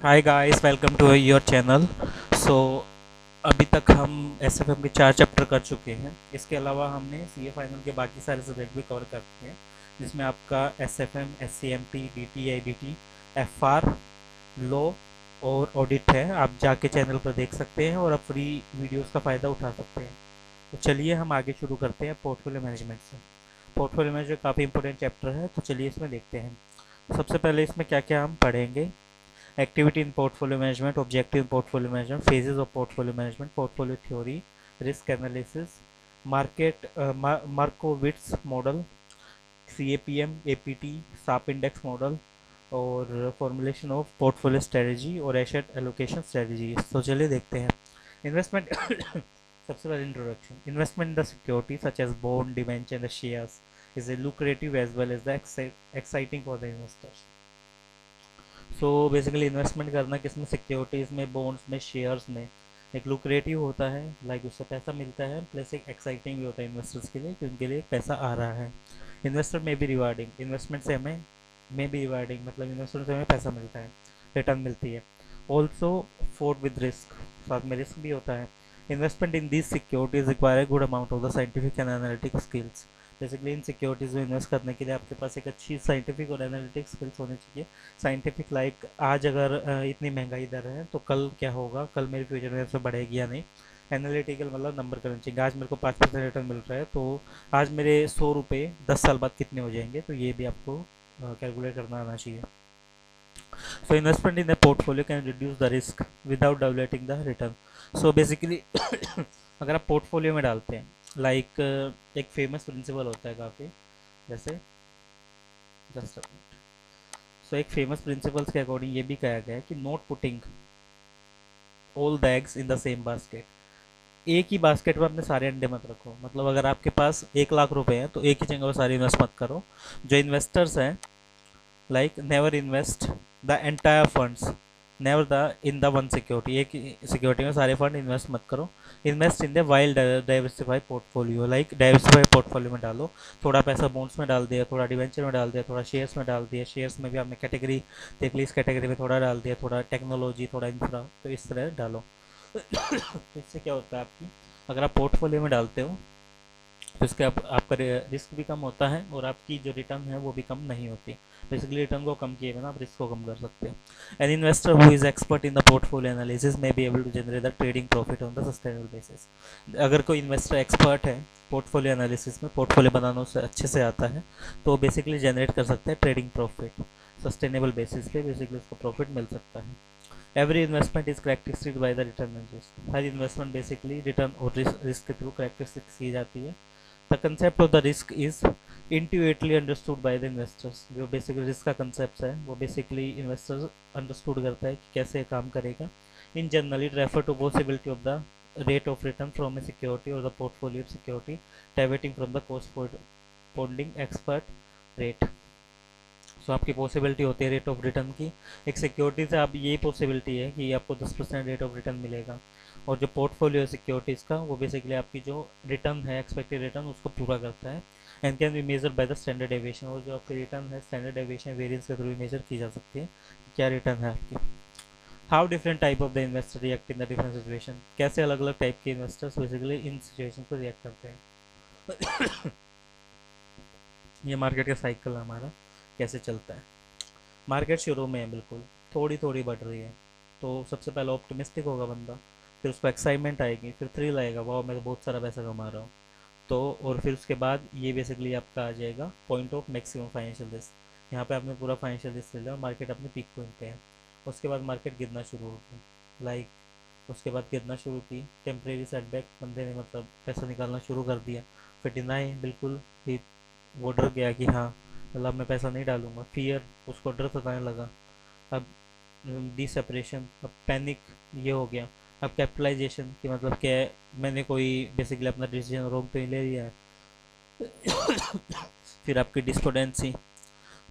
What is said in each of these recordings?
Hi guys, welcome to your channel. So अभी तक हम एसएफएम के 4 चैप्टर कर चुके हैं। इसके अलावा हमने सीए फाइनल के बाकी सारे सब्जेक्ट भी कवर करते हैं, जिसमें आपका SFM, SCMT, DT, IDT, FR, law और ऑडिट है। आप जाके चैनल पर देख सकते हैं और आप फ्री वीडियोस का फ़ायदा उठा सकते हैं। तो चलिए हम आगे शुरू करते हैं पोर्टफोलियो मैनेजमेंट से। पोर्टफोलियो मैनेजमेंट काफ़ी इंपॉर्टेंट चैप्टर है, तो चलिए इसमें देखते हैं। सबसे पहले इसमें क्या क्या हम पढ़ेंगे। Activity in portfolio management, objective in portfolio management, phases of portfolio management, portfolio theory, risk analysis, Markowitz model, CAPM, APT, SAP index model और formulation of portfolio strategy और asset allocation strategy। तो चलिए देखते हैं। इन्वेस्टमेंट सबसे पहले introduction. Investment in the security such as bond, debenture and shares is a lucrative as well as the exciting for the investors। So basically investment करना किसमें, securities में, बॉन्ड्स में, शेयर्स में, एक लुक्रेटिव होता है, लाइक उससे पैसा मिलता है, प्लस एक एक्साइटिंग भी होता है इन्वेस्टर्स के लिए कि उनके लिए पैसा आ रहा है। इन्वेस्टर में भी रिवार्डिंग, इन्वेस्टमेंट से हमें में भी रिवार्डिंग मतलब इन्वेस्टमेंट से हमें पैसा मिलता है, रिटर्न मिलती है। ऑल्सो फोर्ड विद रिस्क, साथ में रिस्क भी होता है। Investment in this securities require good amount of the scientific and analytic skills. Basically in securities में इन्वेस्ट करने के लिए आपके पास एक अच्छी साइंटिफिक और एनालिटिक स्किल्स होनी चाहिए। साइंटिफिक लाइक आज अगर इतनी महंगाई दर है तो कल क्या होगा, कल मेरे फ्यूचर में से बढ़ेगी या नहीं। एनालिटिकल मतलब नंबर करना चाहिए। आज मेरे को 5% रिटर्न मिल रहा है तो आज मेरे 100 रुपये 10 साल बाद कितने हो जाएंगे, तो ये भी आपको कैलकुलेट करना आना चाहिए। So investment in the portfolio can reduce the risk without diluting the return. So basically अगर आप पोर्टफोलियो में डालते हैं, लाइक एक फेमस प्रिंसिपल होता है काफ़ी, जैसे जस्ट सो एक फेमस प्रिंसिपल्स के अकॉर्डिंग ये भी कहा गया है कि not putting all the eggs in the same basket. एक ही बास्केट में अपने सारे अंडे मत रखो। मतलब अगर आपके पास 1 लाख रुपए हैं तो एक ही जगह पर सारे इन्वेस्ट मत करो। जो इन्वेस्टर्स हैं, like never invest the entire funds, never the in the one security. एक सिक्योरिटी में सारे फंड इन्वेस्ट मत करो। Invest in the wild diversified portfolio, like diversified portfolio में डालो। थोड़ा पैसा बॉन्ड्स में डाल दिया, थोड़ा डिवेंचर में डाल दिया, थोड़ा शेयर्स में डाल दिया। शेयर्स में भी आपने कैटेगरी देख ली, इस कैटेगरी में थोड़ा डाल दिया, थोड़ा टेक्नोलॉजी, थोड़ा इंफ्रा, तो इस तरह डालो। इससे क्या होता है आपकी, अगर आप पोर्टफोलियो में डालते हो तो इसके आपका रिस्क भी कम होता है और आपकी जो रिटर्न है वो भी कम नहीं होती। बेसिकली रिटर्न को कम किए बिना आप रिस्क को कम कर सकते हैं। An investor who is expert in the portfolio analysis may be able to generate the trading profit on the sustainable basis. अगर कोई इन्वेस्टर एक्सपर्ट है पोर्टफोलियो एनालिसिस में, पोर्टफोलियो बनाना उससे अच्छे से आता है, तो बेसिकली जनरेट कर सकता है ट्रेडिंग प्रॉफिट सस्टेनेबल बेसिस पे। बेसिकली उसको प्रॉफिट मिल सकता है। Every investment is characteristic by the return and risk. Her investment basically return और रिस्क के थ्रू करेक्टरिस्टिक्स की जाती है। The concept of the risk is intuitively understood by the investors. जो बेसिकली रिस्क का कंसेप्ट है वो बेसिकली इन्वेस्टर्स अंडरस्टूड करता है कि कैसे काम करेगा। In general it refer to possibility of the rate of return from a security or the portfolio security diverting from the corresponding expert rate। सो आपकी पॉसिबिलिटी होती है रेट ऑफ रिटर्न की। एक सिक्योरिटी से आप ये पॉसिबिलिटी है कि आपको 10% रेट ऑफ रिटर्न मिलेगा, और जो पोर्टफोलियो सिक्योरिटीज़ का वो बेसिकली आपकी जो रिटर्न है, एक्सपेक्टेड रिटर्न, उसको पूरा करता है। And can be measure by the standard deviation. और जो आपकी रिटर्न है स्टैंडर्ड डेविएशन वेरिएंस के थ्रू मेजर की जा सकती है कि क्या रिटर्न है आपकी। How different type of the investor react in the different situation. कैसे अलग अलग टाइप के इन्वेस्टर्स बेसिकली इन सिचुएशन को रिएक्ट करते हैं। ये मार्केट का साइकिल हमारा कैसे चलता है। मार्केट शुरू में है, बिल्कुल थोड़ी थोड़ी बढ़ रही है, तो सबसे पहले ऑप्टिमिस्टिक होगा बंदा, फिर उसको एक्साइटमेंट आएगी, फिर थ्रिल आएगा, वाह मैं तो बहुत सारा पैसा कमा रहा हूँ। तो और फिर उसके बाद ये बेसिकली आपका आ जाएगा point of maximum financial risk. यहाँ पे आपने पूरा फाइनेंशियल रिस्क ले लिया और मार्केट अपने पीक पॉइंट पे है। उसके बाद मार्केट गिरना शुरू होगी, लाइक उसके बाद गिरना शुरू की, टेम्प्रेरी सेटबैक, बंदे ने मतलब पैसा निकालना शुरू कर दिया, फिर डिनाई, बिल्कुल ही वो डर गया कि हाँ मतलब मैं पैसा नहीं डालूंगा, फियर, उसको डर सताने लगा। अब डी सेपरेशन, अब पैनिक, ये हो गया। अब कैपिटलाइजेशन की मतलब क्या है, मैंने कोई बेसिकली अपना डिसीजन रॉन्ग तो नहीं ले लिया है। फिर आपकी डिस्पोडेंसी,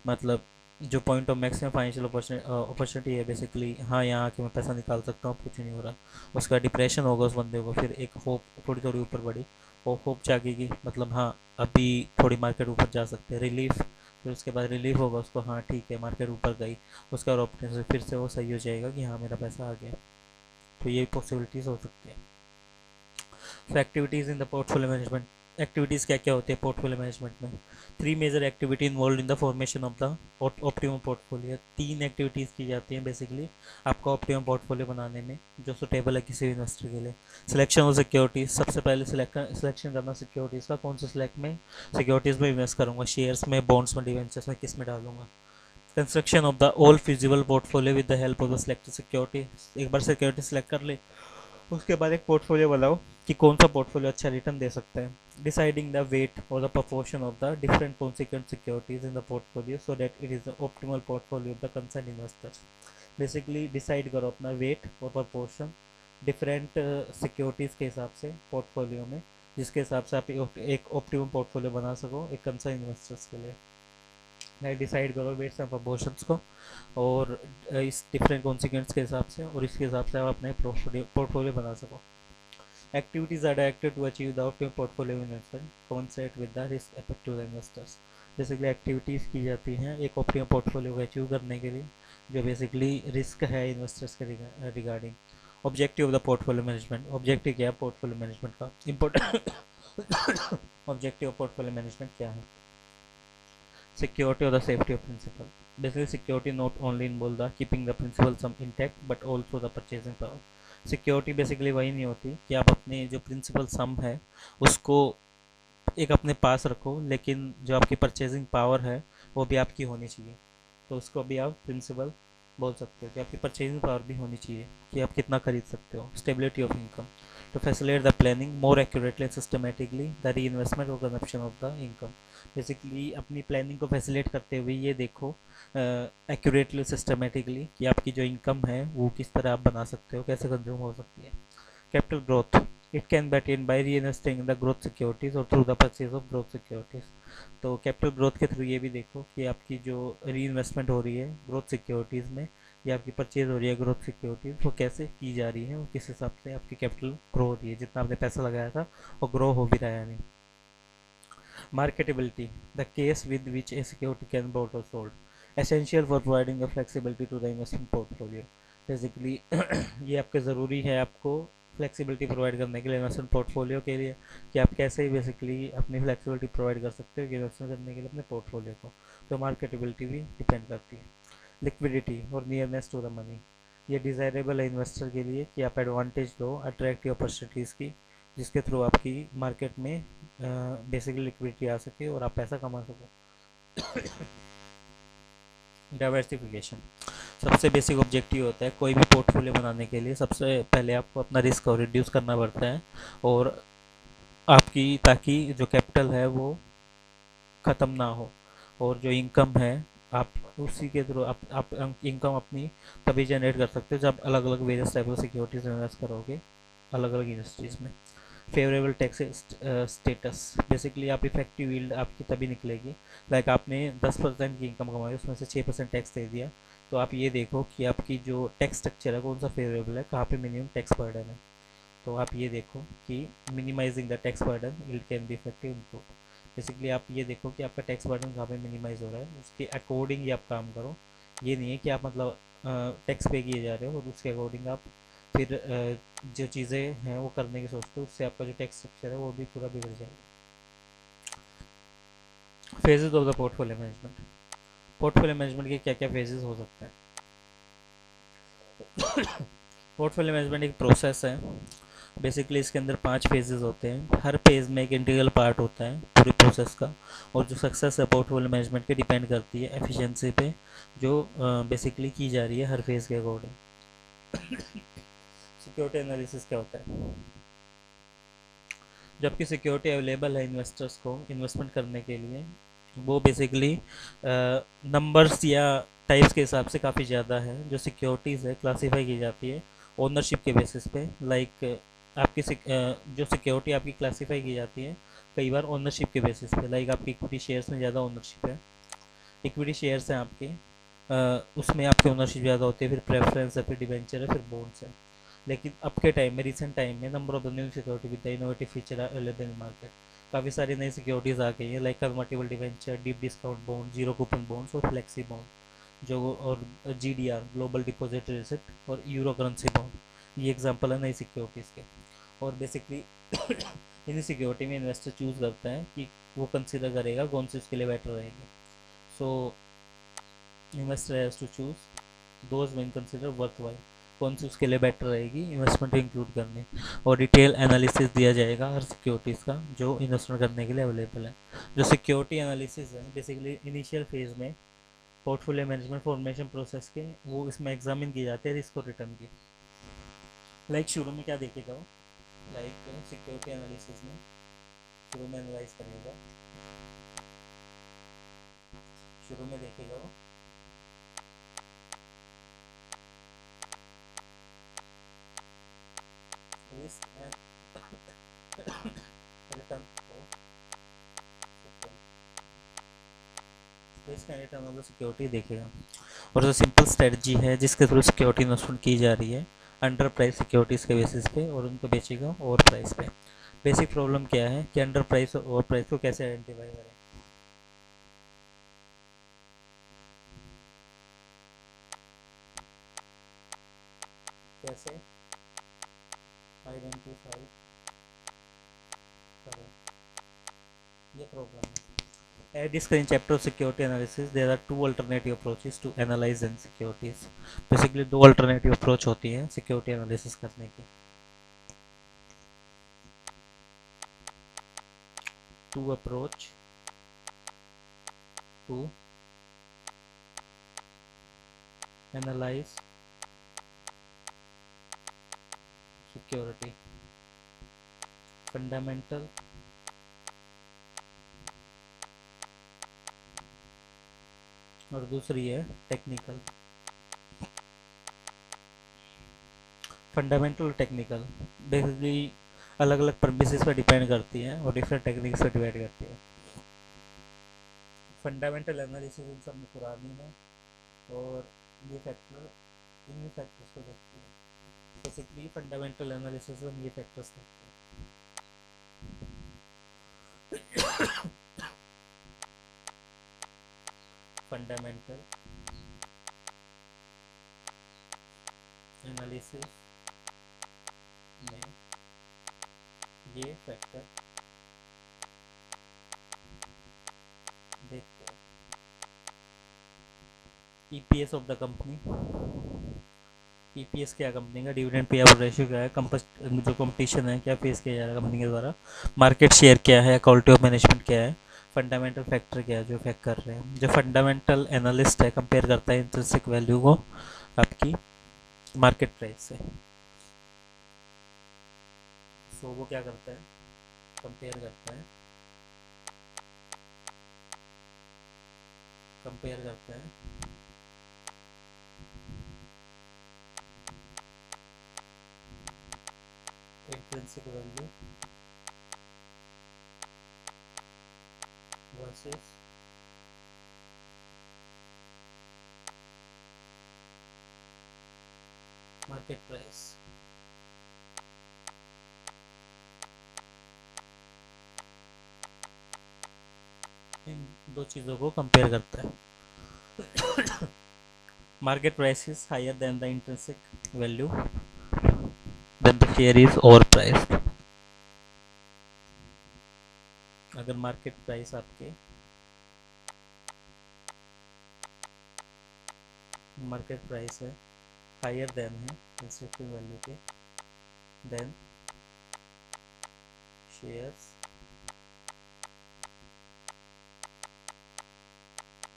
मतलब जो point of maximum financial opportunity है बेसिकली, हाँ यहाँ आके मैं पैसा निकाल सकता हूँ, कुछ नहीं हो रहा। उसका डिप्रेशन होगा उस बंदे को, फिर एक होप थोड़ी थोड़ी ऊपर बढ़ी, वो होप जागेगी, मतलब हाँ अभी थोड़ी मार्केट ऊपर जा सकते हैं, रिलीफ, फिर उसके बाद रिलीफ होगा उसको, हाँ ठीक है मार्केट ऊपर गई, उसका और ऑप्टिमिज्म फिर से वो सही हो जाएगा कि हाँ मेरा पैसा आ गया। तो ये पॉसिबिलिटीज़ हो सकती है। तो activities in the portfolio management, activities क्या क्या होती है पोर्टफोलियो मैनेजमेंट में? 3 major activity involve in the formation of the optimum portfolio. 3 activities की जाती हैं बेसिकली आपका ऑप्टिमम पोर्टफोलियो बनाने में, जो सुटेबल है किसी भी इन्वेस्टर के लिए। सिलेक्शन ऑफ सिक्योरिटीज, सबसे पहले सिलेक्शन करना सिक्योरिटीज़ का, कौन से सिलेक्ट में सिक्योरिटीज़ में इन्वेस्ट करूँगा, शेयर्स में, बॉन्ड्स में, डिवेंचर्स में, किस में डालूंगा। Construction of the all feasible portfolio with the help of the selected security, एक बार सिक्योरिटी सेलेक्ट कर ले उसके बाद एक पोर्टफोलियो बनाओ कि कौन सा पोर्टफोलियो अच्छा रिटर्न दे सकता है। डिसाइडिंग द वेट और the proportion of the different consequent securities in the portfolio so that it is the optimal portfolio of the concern investors. Basically decide करो अपना वेट और प्रपोर्शन डिफरेंट सिक्योरिटीज़ के हिसाब से portfolio में, जिसके हिसाब से आप एक ऑप्टिमम पोर्टफोलियो बना सको एक कंसर्न इन्वेस्टर्स के लिए। डिसाइड करो वेट्स एंड प्रपोर्शंस को और इस डिफरेंट कॉन्सिक्वेंस के हिसाब से, और इसके हिसाब से आप अपने पोर्टफोलियो बना सको। Activities are directed to achieve the optimum portfolio investment concept with the risk affect to the investors. Basically activities की जाती हैं एक ऑप्टिमम पोर्टफोलियो को अचीव करने के लिए, जो बेसिकली रिस्क है इन्वेस्टर्स के regarding. Objective of the portfolio management, objective क्या है पोर्टफोलियो मैनेजमेंट का, important objective of portfolio management क्या है? Security or the safety of principal. Basically, security not only involve the keeping the principal sum intact, but also the purchasing power. Security basically वही नहीं होती कि आप अपने जो प्रिंसिपल सम है उसको एक अपने पास रखो, लेकिन जो आपकी परचेजिंग पावर है वो भी आपकी होनी चाहिए। तो उसको भी आप प्रिंसिपल बोल सकते हो कि आपकी परचेजिंग पावर भी होनी चाहिए कि आप कितना खरीद सकते हो। Stability of income, to facilitate the planning more accurately and systematically the reinvestment और consumption of the income. Basically अपनी प्लानिंग को फैसिलिटेट करते हुए ये देखो एक्यूरेटली सिस्टमेटिकली कि आपकी जो इनकम है वो किस तरह आप बना सकते हो, कैसे कंज्यूम हो सकती है। Capital growth, it can be attained by reinvesting in the growth securities और through the purchase of growth securities. तो कैपिटल ग्रोथ के थ्रू ये भी देखो कि आपकी जो री इन्वेस्टमेंट हो रही है ग्रोथ सिक्योरिटीज़ में या आपकी परचेज हो रही है ग्रोथ सिक्योरिटीज़, वो कैसे की जा रही है और किस हिसाब से आपकी कैपिटल ग्रो हो रही है, जितना आपने पैसा लगाया था वो ग्रो हो भी रहा है नहीं। Marketability, the case with which a security can be bought or sold, essential for providing a flexibility to the investment portfolio. Basically ये आपके ज़रूरी है आपको फ्लेक्सिबिलिटी प्रोवाइड करने के लिए इन्वेस्टमेंट पोर्टफोलियो के लिए कि आप कैसे बेसिकली अपनी फ्लेक्सिबिलिटी प्रोवाइड कर सकते हो इन्वेस्टमेंट करने के लिए अपने पोर्टफोलियो को। तो मार्केटेबिलिटी भी डिपेंड करती है। लिक्विडिटी और नियरनेस टू द मनी, ये डिज़ायरेबल है इन्वेस्टर के लिए कि आप एडवांटेज लो अट्रैक्टिव अपॉर्चुनिटीज़ की, जिसके थ्रू आपकी मार्केट में बेसिकली लिक्विडिटी आ सके और आप पैसा कमा सको। डाइवर्सिफिकेशन, सबसे बेसिक ऑब्जेक्टिव होता है कोई भी पोर्टफोलियो बनाने के लिए सबसे पहले आपको अपना रिस्क को रिड्यूस करना पड़ता है और आपकी ताकि जो कैपिटल है वो ख़त्म ना हो, और जो इनकम है आप उसी के थ्रू आप इनकम अपनी तभी जनरेट कर सकते हो जब अलग अलग various type of securities invest करोगे अलग अलग इंडस्ट्रीज़ में। फेवरेबल टैक्स स्टेटस, बेसिकली आप इफेक्टिव यील्ड आपकी तभी निकलेगी लाइक आपने 10% की इनकम कमाई उसमें से 6% टैक्स दे दिया, तो आप ये देखो कि आपकी जो टैक्स स्ट्रक्चर है कौन सा फेवरेबल है, कहाँ पे मिनिमम टैक्स बर्डन है। तो आप ये देखो कि minimising the tax burden yield can be effective improve. Basically आप ये देखो कि आपका टैक्स बर्डन कहाँ पे मिनिमाइज हो रहा है, उसके अकॉर्डिंग ही आप काम करो। ये नहीं है कि आप मतलब टैक्स पे किए जा रहे हो और उसके अकॉर्डिंग आप फिर जो चीज़ें हैं वो करने की सोचते हो, उससे आपका जो टैक्स स्ट्रक्चर है वो भी पूरा बिगड़ जाएगा। Phases of the portfolio management, portfolio management के क्या क्या फेजेस हो सकते हैं? पोर्टफोलियो मैनेजमेंट एक प्रोसेस है, बेसिकली इसके अंदर 5 फेजेस होते हैं, हर फेज में एक इंटीग्रल पार्ट होता है पूरी प्रोसेस का, और जो सक्सेस है पोर्टफोलियो मैनेजमेंट पे डिपेंड करती है एफिशिएंसी पे जो बेसिकली की जा रही है हर फेज के अकॉर्डिंग। सिक्योरिटी एनालिसिस क्या होता है? जबकि सिक्योरिटी अवेलेबल है इन्वेस्टर्स को इन्वेस्टमेंट करने के लिए, वो बेसिकली नंबर्स या टाइप्स के हिसाब से काफ़ी ज़्यादा है। जो सिक्योरिटीज़ है क्लासीफाई की जाती है ओनरशिप के बेसिस पे, लाइक आपकी जो सिक्योरिटी आपकी क्लासीफाई की जाती है कई बार ओनरशिप के बेसिस पे, लाइक आपकी इक्विटी शेयर्स में ज़्यादा ओनरशिप है, इक्विटी शेयर्स हैं आपके उसमें आपकी ओनरशिप ज़्यादा होती है, फिर प्रेफरेंस है, फिर डिबेंचर है, फिर बॉन्ड्स है। लेकिन अब के टाइम में रिसेंट टाइम में number of the new security with the innovative feature available in market, काफ़ी सारी नई सिक्योरिटीज़ आ गई है, like convertible debenture, deep discount bond, zero coupon bonds और फ्लेक्सी बॉन्ड, जो और GDR ग्लोबल डिपॉजिट रिसिप्ट और यूरो करेंसी बॉन्ड, ये एग्जांपल है नई सिक्योरिटीज़ के। और बेसिकली इन सिक्योरिटी में इन्वेस्टर चूज़ करता है कि वो कंसिडर करेगा कौन सी उसके लिए बेटर रहेगी। So investor has to choose those when consider worthwhile, कौन सी उसके लिए बेटर रहेगी इन्वेस्टमेंट इंक्लूड करने। और डिटेल एनालिसिस दिया जाएगा हर सिक्योरिटीज़ का जो इन्वेस्टमेंट करने के लिए अवेलेबल है। जो सिक्योरिटी एनालिसिस है बेसिकली इनिशियल फेज में पोर्टफोलियो मैनेजमेंट फॉर्मेशन प्रोसेस के वो इसमें एग्जामिन किए जाते हैं रिस्क और रिटर्न की। लाइक शुरू में क्या देखेगा वो, लाइक सिक्योरिटी एनालिसिस में शुरू में एनालाइज करेगा, शुरू में देखेगा वो रिस्क एंड रिटर्न को, risk and return of the security देखेगा। और जो सिंपल स्ट्रेटजी है जिसके थ्रू सिक्योरिटी इन्वेस्टमेंट की जा रही है अंडर प्राइस सिक्योरिटीज़ के बेसिस पे, और उनको बेचेगा ओवर प्राइस पे। बेसिक प्रॉब्लम क्या है कि अंडर प्राइस और ओवर प्राइस को कैसे आइडेंटिफाई करें, कैसे आइडेंटिफाई करें, ये प्रॉब्लम है। At this current chapter of security analysis, there are two alternative approaches to analyze insecurities. Basically दो alternative approach होती है security analysis करने की। Two approach to analyze security, fundamental और दूसरी है टेक्निकल। फंडामेंटल और टेक्निकल बेसिकली अलग अलग परमिसेस पर डिपेंड करती है और डिफरेंट टेक्निक्स पर डिवाइड करती है। फंडामेंटल एनालिसिस इन सब में पुरानी है और ये फैक्टर इन फैक्टर्स को देखती है। बेसिकली फंडामेंटल एनालिसिस में ये फैक्टर्स देखते हैं। फंडामेंटल एनालिसिस में ये फैक्टर देखते हैं। EPS of the company, EPS क्या कंपनी का, डिविडेंड पे आउट रेशियो क्या है, जो कंपटीशन है क्या फेस किया जा रहा है कंपनी के द्वारा, मार्केट शेयर क्या है, क्वालिटी ऑफ मैनेजमेंट क्या है, फंडामेंटल फैक्टर क्या है जो इफेक्ट कर रहे हैं। जो फंडामेंटल एनालिस्ट है कंपेयर करता है इंट्रिंसिक वैल्यू को आपकी मार्केट प्राइस से। सो वो क्या करता है, कंपेयर करता है, कंपेयर करता है intrinsic value versus market price. इन दो चीज़ों को कंपेयर करता है। Market price is higher than the intrinsic value then the share is overpriced. अगर मार्केट प्राइस आपके मार्केट प्राइस है हायर देन है इंट्रिंसिक वैल्यू के, देन शेयर्स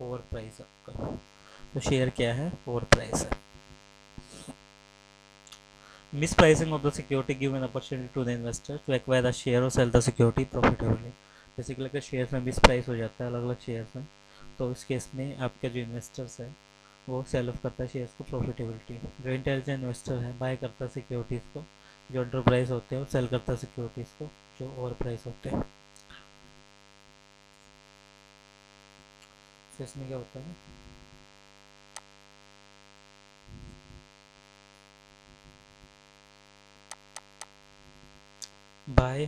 ओवर प्राइस आपका, तो शेयर क्या है ओवर प्राइस है। Mispricing of the security give an opportunity to the investor to acquire the share or sell the security profitably. Basically अगर shares में miss price हो जाता है अलग अलग शेयर्स में, तो इस केस में आपका जो इन्वेस्टर्स है वो सेल ऑफ करता है शेयर्स को प्रॉफिटेबिलिटी। जो इंटेलिजेंट इन्वेस्टर है बाय करता है सिक्योरिटीज़ को जो अंडर प्राइस होते हैं और सेल करता है सिक्योरिटीज़ को जो ओवर प्राइस होते हैं। तो इसमें क्या होता है, बाय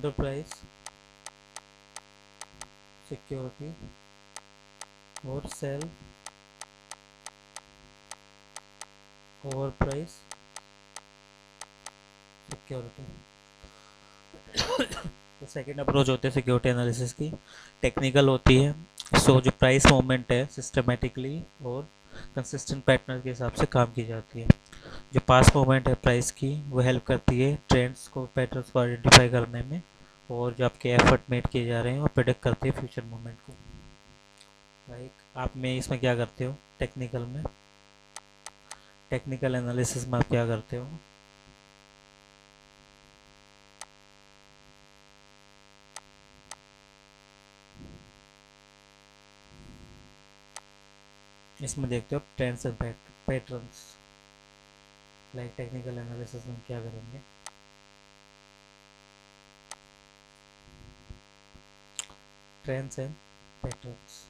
अंडर प्राइस, सिक्योरिटी, और सेल, ओवर प्राइस, सिक्योरिटी। तो सेकंड अप्रोच होते हैं सिक्योरिटी एनालिसिस की, टेक्निकल होती है। सो जो प्राइस मूवमेंट है सिस्टमेटिकली और कंसिस्टेंट पैटर्न के हिसाब से काम की जाती है। जो पास मूवमेंट है प्राइस की वो हेल्प करती है ट्रेंड्स को, पैटर्न्स को आइडेंटिफाई करने में, और जो आपके एफर्ट मेड किए जा रहे हैं वो प्रेडिक्ट करती है फ्यूचर मूवमेंट को। लाइक आप में इसमें क्या करते हो, टेक्निकल में, टेक्निकल एनालिसिस में आप क्या करते हो? इसमें देखते हो trends and patterns. Like technical analysis में क्या करेंगे, ट्रेंड्स एंड पैटर्न्स।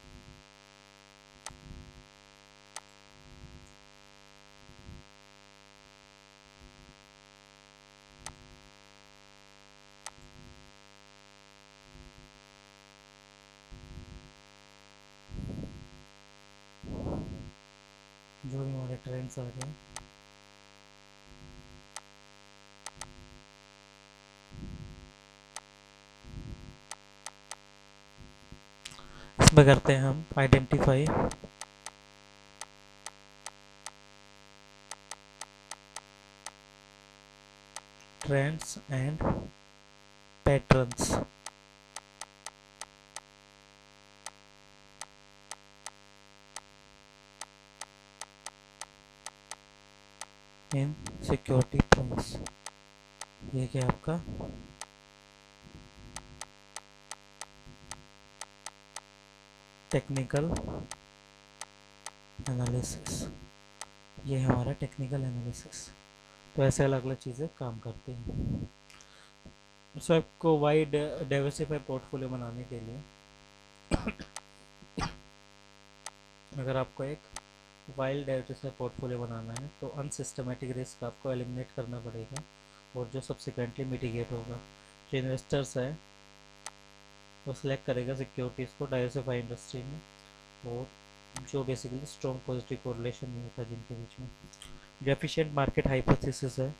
जो भी हमारे ट्रेंड्स आ रहे हैं इसमें करते हैं हम identify trends and patterns in security price. ये क्या आपका टेक्निकल एनालिसिस, ये है हमारा टेक्निकल एनालिसिस। तो ऐसे अलग अलग चीज़ें काम करती हैं। सो आपको वाइड डाइवर्सिफाई पोर्टफोलियो बनाने के लिए अगर आपको एक वाइल्ड डाइवर्सिफाई पोर्टफोलियो बनाना है तो अनसिस्टमेटिक रिस्क आपको एलिमिनेट करना पड़ेगा, और जो सब्सिक्वेंटली मिटिगेट होगा। जो इन्वेस्टर्स है वो सिलेक्ट करेगा सिक्योरिटीज़ को डाइवर्सिफाई इंडस्ट्री में, और जो बेसिकली स्ट्रॉन्ग पॉजिटिव कोरिलेशन नहीं होता जिनके बीच में। जो एफिशिएंट मार्केट हाइपोथेसिस है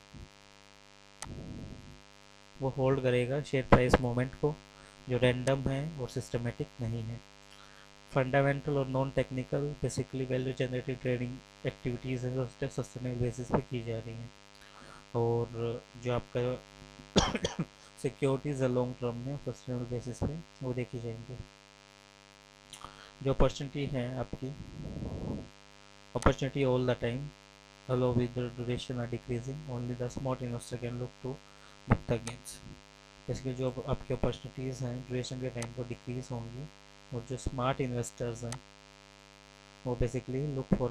वो होल्ड करेगा शेयर प्राइस मूवमेंट को, जो रैंडम है और सिस्टमेटिक नहीं है। फंडामेंटल और non technical basically value generating trading activities हैं जो सस्टेनेबल बेसिस पे की जा रही हैं, और जो आपका सिक्योरिटीज़ है लॉन्ग टर्म में सस्टेनेबल बेसिस पे वो देखी जाएंगी। जो अपॉर्चुनिटी है आपकी, opportunity all the time, although with the duration are decreasing, only the smart investor can look to book the gains। इसलिए जो आपकी अपॉर्चुनिटीज़ हैं ड्यूरेशन के टाइम पर डिक्रीज होंगी, और जो स्मार्ट इन्वेस्टर्स हैं वो बेसिकली लुक फॉर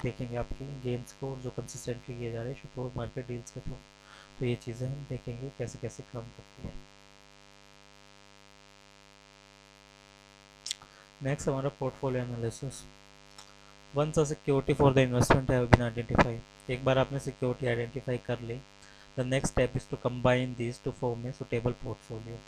देखेंगे आपकी गेम्स को जो कंसिस्टेंटली किए जा रहे हैं शुक्र मार्केट डील्स के थ्रू। तो ये चीज़ें हम देखेंगे कैसे कैसे काम करती हैं। नेक्स्ट हमारा portfolio analysis. Once a security for the investment have been identify, एक बार आपने सिक्योरिटी आइडेंटिफाई कर ली, the next step is to combine these to form a suitable portfolio.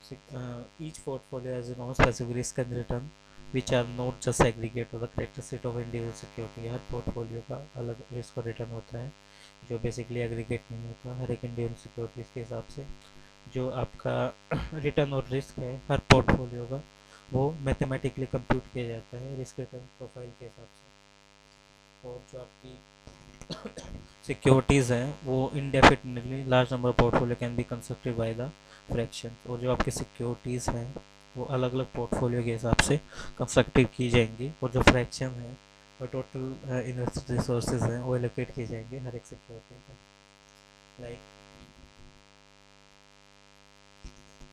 Each portfolio has its own specific risk and return, which are not just aggregate or the characteristic of individual security। Her portfolio का अलग risk और return होता है जो basically aggregate नहीं होता हर एक individual securities के हिसाब से। जो आपका रिटर्न और रिस्क है हर पोर्टफोलियो का वो मैथमेटिकली कंप्यूट किया जाता है रिस्क रिटर्न प्रोफाइल के हिसाब से। और जो आपकी सिक्योरिटीज़ हैं वो इंडेफिनिटली large number of portfolio can be constructed by the fraction, और जो आपकी सिक्योरिटीज़ हैं वो अलग अलग पोर्टफोलियो के हिसाब से कंस्ट्रक्टेड की जाएंगी, और जो फ्रैक्शन है और टोटल इन्वेस्टेड रिसोर्सेज हैं वो एलोकेट किए जाएंगे हर एक सिक्योरिटी में। लाइक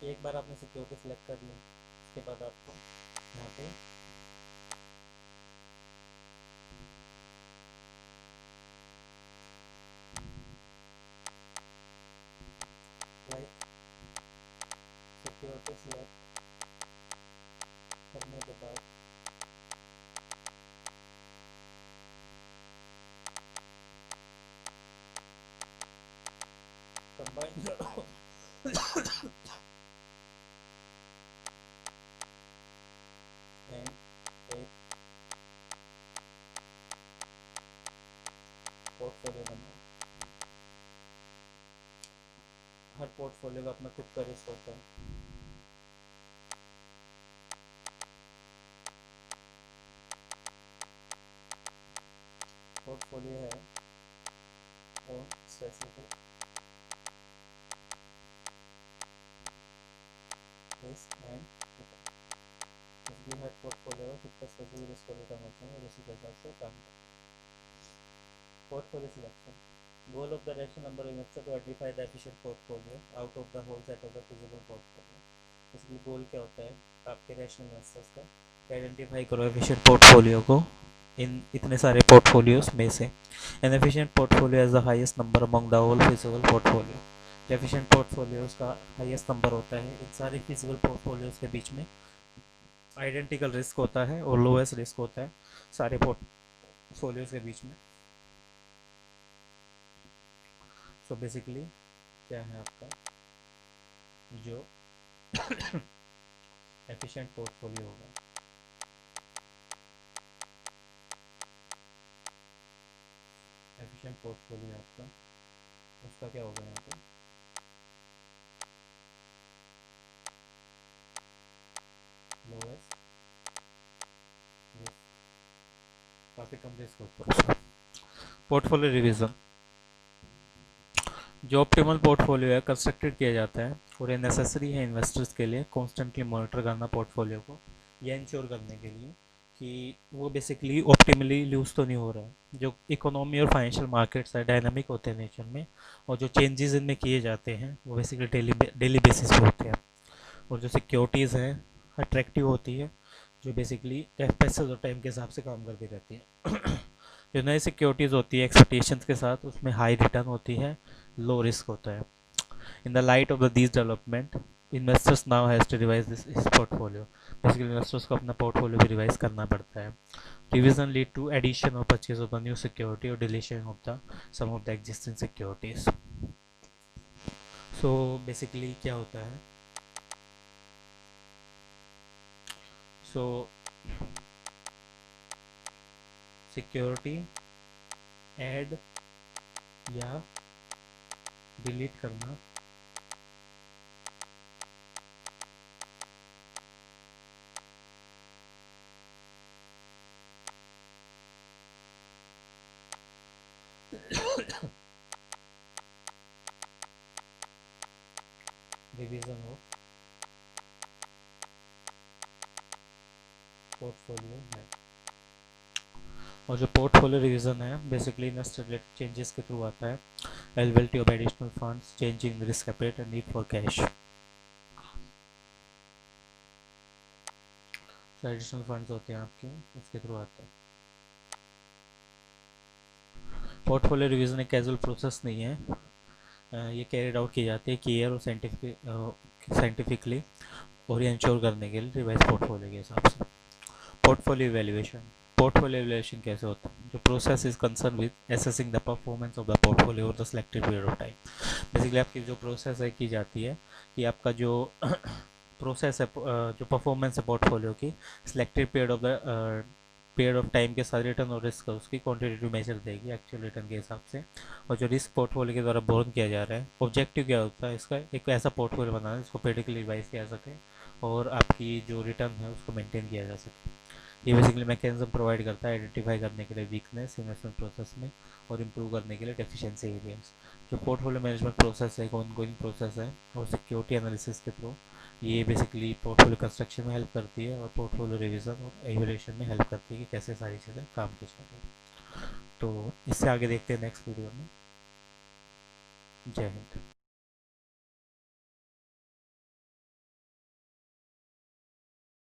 एक बार आपने सिक्योरिटी सेलेक्ट कर ली, उसके बाद आपको यहाँ पे लाइक सिक्योरिटी सेलेक्ट करने के बाद कंबाइन एंड एक पोर्टफोलियो बनाओ। हर पोर्टफोलियो का अपना खुद का रिस्क होता है। पोर्टफोलियो है और स्पेसिफिक रिस्क एंड इसलिए हर पोर्टफोलियो का खुद का स्पेसिफिक रिस्क को लेकर होता है और इसी के हिसाब से काम करता है। Portfolio selection goal of the rational number of investors to identify the efficient portfolio out of the whole set of the feasible portfolio। इसलिए गोल क्या होता है आपके रैशनल इन्वेस्टर्स का, आइडेंटिफाई करो एफिशिएंट पोर्टफोलियो को इन इतने सारे पोर्टफोलियोज में से। An efficient portfolio as the highest number among the whole feasible portfolio. Efficient portfolios का हाईएस्ट नंबर होता है इन सारे फिजिबल पोर्टफोलियोज के बीच में। आइडेंटिकल रिस्क होता है और लोएस्ट रिस्क होता है सारे पोर्टफोलियोज के बीच में। सो बेसिकली क्या है आपका जो एफिशिएंट पोर्टफोलियो होगा, एफिशिएंट पोर्टफोलियो आपका उसका क्या होगा यहाँ पे, लोएस्ट रिस्क, काफ़ी कम रिस्क होता है उसका। पोर्टफोलियो रिवीजन जो ऑप्टिमल पोर्टफोलियो है कंस्ट्रक्टेड किया जाता है और ये नेसेसरी है इन्वेस्टर्स के लिए कॉन्स्टेंटली मॉनिटर करना पोर्टफोलियो को, यह इंश्योर करने के लिए कि वो बेसिकली ऑप्टिमली लूज तो नहीं हो रहा है। जो इकोनॉमी और फाइनेंशियल मार्केट्स है डायनामिक होते हैं नेचर में और जो चेंजेस इनमें किए जाते हैं वो बेसिकली डेली बेसिस पे होते हैं। और जो सिक्योरिटीज़ हैं अट्रैक्टिव होती है जो बेसिकली पैसेज और टाइम के हिसाब से काम करती रहती है। जो नई सिक्योरिटीज़ होती है एक्सपेक्टेशंस के साथ उसमें हाई रिटर्न होती है, लो रिस्क होता है। In the light of the this development investors now has to revise this portfolio. Basically investors को अपना पोर्टफोलियो भी रिवाइज करना पड़ता है। रिविजन लीड टू एडिशन और purchase of the new security और deletion of the some of the existing securities. So basically क्या होता है, सो सिक्योरिटी ऐड या डिलीट करना रिवीजन ऑफ पोर्टफोलियो है। और जो पोर्टफोलियो रिवीजन है बेसिकली इन्वेस्टर रिलेटेड चेंजेस के थ्रू आता है। Availability of additional funds, change in risk appetite and need for cash. Additional funds होते हैं आपके उसके थ्रू आता है। पोर्टफोलियो रिवीजन एक कैजुअल प्रोसेस नहीं है, ये कैरिड आउट की जाती है क्लियर और साइंटिफिकली और ये इंश्योर करने के लिए रिवाइज पोर्टफोलियो के हिसाब से। पोर्टफोलियो इवैल्यूएशन, पोर्टफोलियो इवैल्यूएशन कैसे होता है, जो process is concern with assessing the performance of the portfolio over the selected period of time. Basically आपकी जो प्रोसेस है की जाती है कि आपका जो प्रोसेस है जो परफॉर्मेंस है पोर्टफोलियो की सिलेक्टेड पीरियड ऑफ टाइम के साथ रिटर्न और रिस्क उसकी क्वांटिटेटिव मेजर देगी एक्चुअल रिटर्न के हिसाब से। और जो रिस्क पोर्टफोलियो के द्वारा बोर्न किया जा रहा है, ऑब्जेक्टिव क्या होता है इसका, एक ऐसा पोर्टफोलियो बनाना जिसको पेडिकली रिवाइज किया जा सके और आपकी जो रिटर्न है उसको मेंटेन किया जा सके। ये बेसिकली मैकेनिज्म प्रोवाइड करता है आइडेंटिफाई करने के लिए वीकनेस इन्वेस्टमेंट प्रोसेस में और इम्प्रूव करने के लिए डेफिशिएंसी एरियाज। जो पोर्टफोलियो मैनेजमेंट प्रोसेस है एक ऑनगोइंग प्रोसेस है और सिक्योरिटी एनालिसिस के थ्रू ये बेसिकली पोर्टफोलियो कंस्ट्रक्शन में हेल्प करती है और पोर्टफोलियो रिवीजन और एवल्यूएशन में हेल्प करती है कि कैसे सारी चीज़ें काम की जाती है। तो इससे आगे देखते हैं नेक्स्ट वीडियो में। जय हिंद।